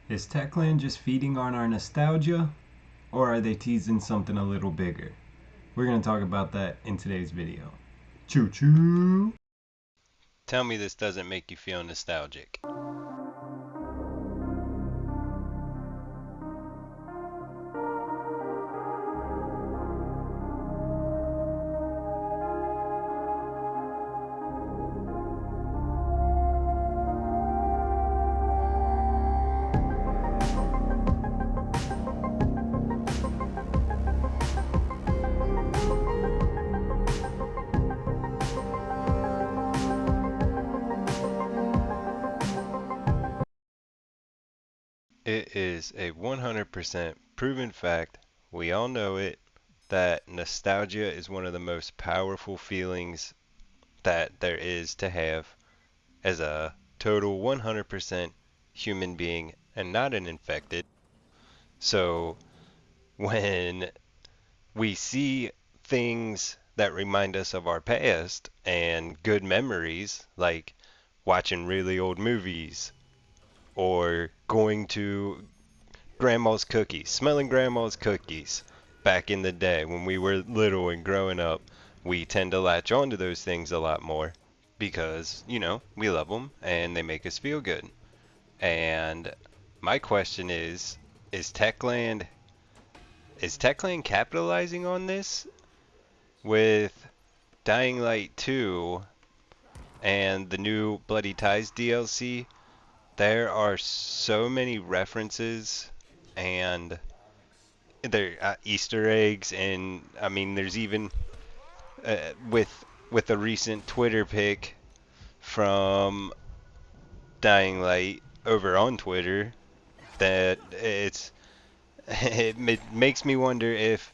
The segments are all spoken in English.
Is Techland just feeding on our nostalgia, or are they teasing something a little bigger? We're going to talk about that in today's video. Choo choo! Tell me this doesn't make you feel nostalgic. It is a 100% proven fact, we all know it, that nostalgia is one of the most powerful feelings that there is to have as a total 100% human being and not an infected. So when we see things that remind us of our past and good memories, like watching really old movies or going to grandma's cookies, smelling grandma's cookies back in the day when we were little and growing up, we tend to latch onto those things a lot more because, we love them and they make us feel good. And my question is Techland is Techland capitalizing on this with Dying Light 2 and the new Bloody Ties DLC? There are so many references and there Easter eggs, and I mean, there's even with a recent Twitter pic from Dying Light over on Twitter that it makes me wonder if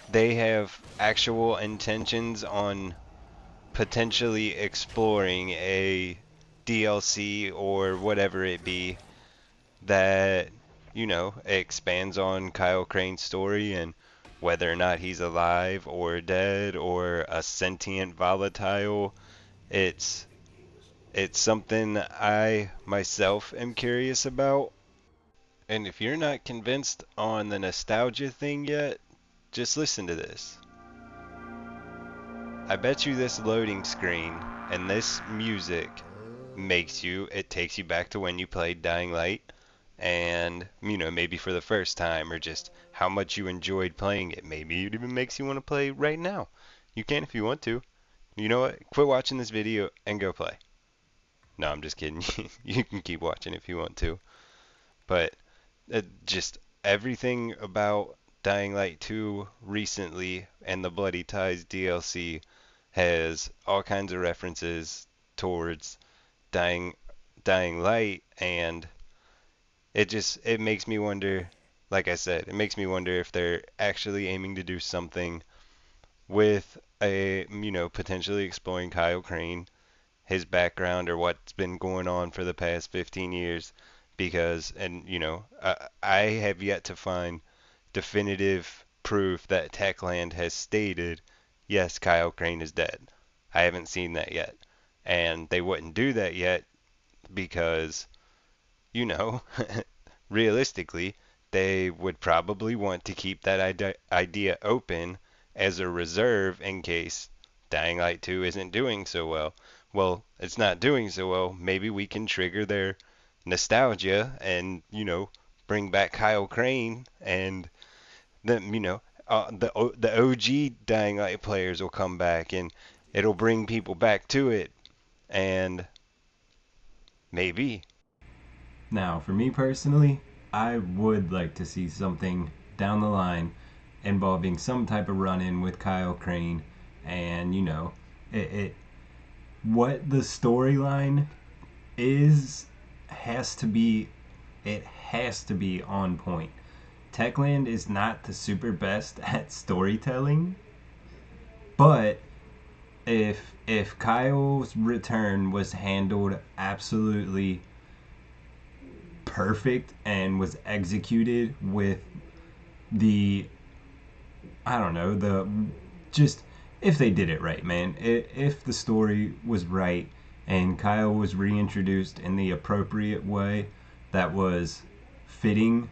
they have actual intentions on potentially exploring a DLC or whatever it be that expands on Kyle Crane's story and whether or not he's alive or dead or a sentient volatile. It's it's something I myself am curious about. And if you're not convinced on the nostalgia thing yet, just listen to this. I bet you this loading screen and this music it takes you back to when you played Dying Light and, maybe for the first time or just how much you enjoyed playing it. Maybe it even makes you want to play right now. You can if you want to. You know what? Quit watching this video and go play. No, I'm just kidding. You can keep watching if you want to. But just everything about Dying Light 2 recently and the Bloody Ties DLC has all kinds of references towards Dying Dying Light, and it makes me wonder, like I said, it makes me wonder if they're actually aiming to do something with potentially exploring Kyle Crane, his background or what's been going on for the past 15 years because and I have yet to find definitive proof that Techland has stated yes, Kyle Crane is dead. I haven't seen that yet. And they wouldn't do that yet because, you know, realistically, they would probably want to keep that idea open as a reserve in case Dying Light 2 isn't doing so well. Well, it's not doing so well. Maybe we can trigger their nostalgia and, bring back Kyle Crane and then, the OG Dying Light players will come back and it'll bring people back to it. And maybe. Now, for me personally, I would like to see something down the line involving some type of run in with Kyle Crane and, it what the storyline is has to be it has to be on point. Techland is not the super best at storytelling, but if Kyle's return was handled absolutely perfect and was executed with the I don't know, the just if they did it right, man. If the story was right and Kyle was reintroduced in the appropriate way, that was fitting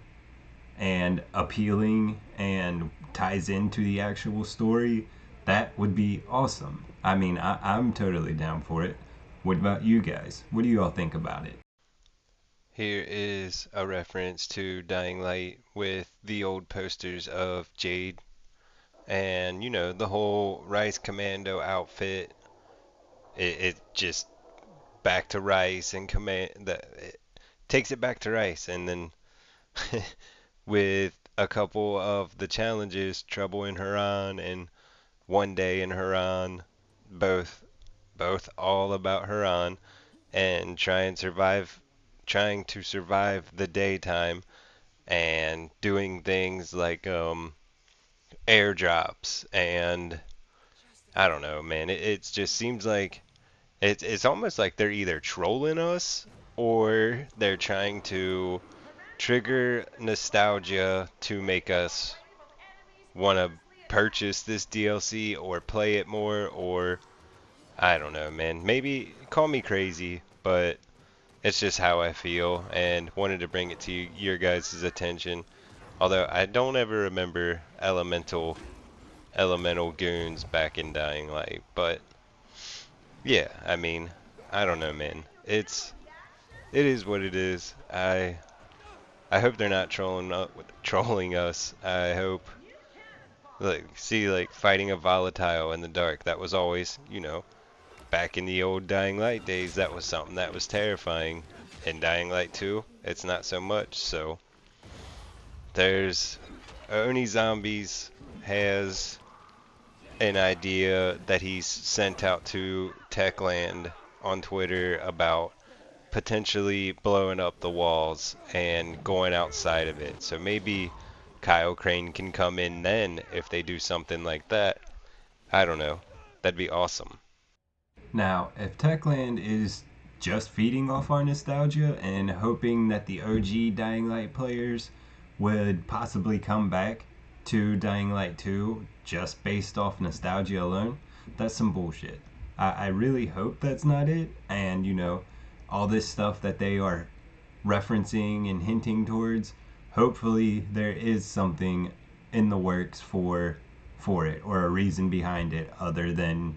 and appealing and ties into the actual story, that would be awesome. I mean, I'm totally down for it. What about you guys? What do you all think about it? Here is a reference to Dying Light with the old posters of Jade and, the whole Rice Commando outfit. It just back to Rice and it takes it back to Rice, and then with a couple of the challenges, Trouble in Haran and One Day in Haran, both both all about Haran and trying to survive the daytime and doing things like airdrops and I don't know, man. It just seems like it's almost like they're either trolling us or they're trying to trigger nostalgia to make us want to purchase this DLC or play it more, or I don't know, man. Maybe call me crazy, but it's just how I feel and wanted to bring it to your guys' attention. Although I don't ever remember elemental goons back in Dying Light, but yeah, I mean, I don't know, man. It is what it is. I hope they're not trolling us. I hope like fighting a volatile in the dark. That was always, back in the old Dying Light days, that was something that was terrifying. In Dying Light 2, it's not so much. So there's Oni Zombies has an idea that he's sent out to Techland on Twitter about potentially blowing up the walls and going outside of it. So maybe Kyle Crane can come in then if they do something like that. I don't know. That'd be awesome. Now, if Techland is just feeding off our nostalgia and hoping that the OG Dying Light players would possibly come back to Dying Light 2 just based off nostalgia alone, that's some bullshit. I really hope that's not it. And, all this stuff that they are referencing and hinting towards, hopefully there is something in the works for it or a reason behind it other than,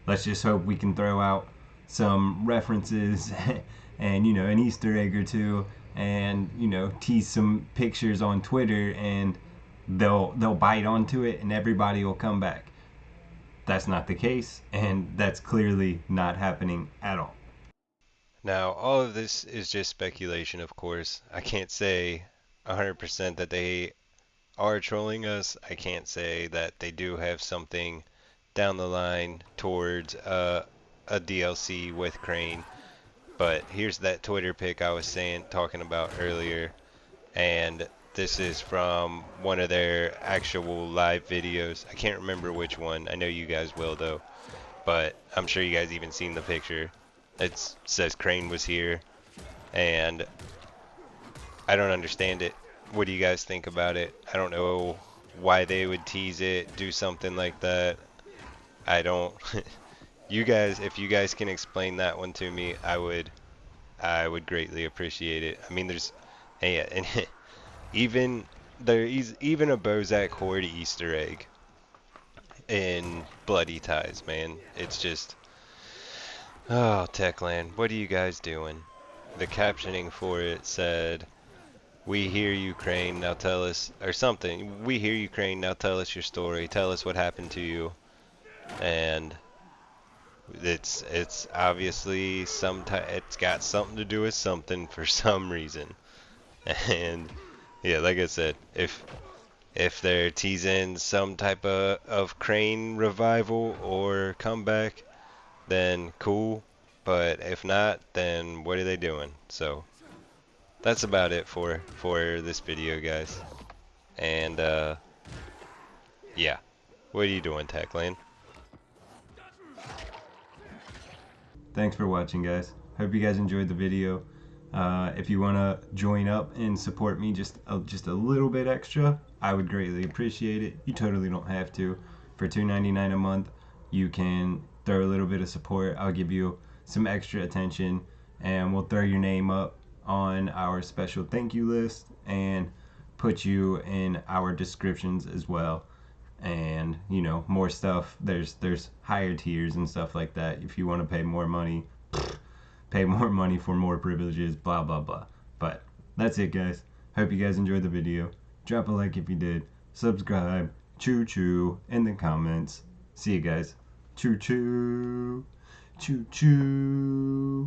let's just hope we can throw out some references and, an Easter egg or two and, tease some pictures on Twitter and they'll bite onto it and everybody will come back. That's not the case, and that's clearly not happening at all. Now, all of this is just speculation, of course. I can't say 100% that they are trolling us. I can't say that they do have something down the line towards a DLC with Crane. But here's that Twitter pic I was talking about earlier, and this is from one of their actual live videos. I can't remember which one. I know you guys will though, but I'm sure you guys even seen the picture. It says Crane was here, and I don't understand it. What do you guys think about it? I don't know why they would tease it, do something like that. I don't. You guys, if you guys can explain that one to me, I would greatly appreciate it. I mean, hey, and even there is even a Bozak Horde Easter egg in Bloody Ties, man. It's just, oh, Techland, what are you guys doing? The captioning for it said, "We hear you, Crane. Now tell us," or something. "We hear you, Crane. Now tell us your story. Tell us what happened to you." And it's obviously it's got something to do with something for some reason. And yeah, like I said, if they're teasing some type of Crane revival or comeback, then cool. But if not, then what are they doing? So that's about it for this video, guys. And yeah, what are you doing, Techland? Thanks for watching, guys. Hope you guys enjoyed the video. If you want to join up and support me just a little bit extra, I would greatly appreciate it. You totally don't have to. For $2.99 a month, you can throw a little bit of support. I'll give you some extra attention, and we'll throw your name up on our special thank you list and put you in our descriptions as well. And more stuff. There's higher tiers and stuff like that. If you want to pay more money, pay more money for more privileges, blah blah blah. But that's it, guys. Hope you guys enjoyed the video. Drop a like if you did. Subscribe. Choo choo in the comments. See you guys. Choo choo. Choo choo.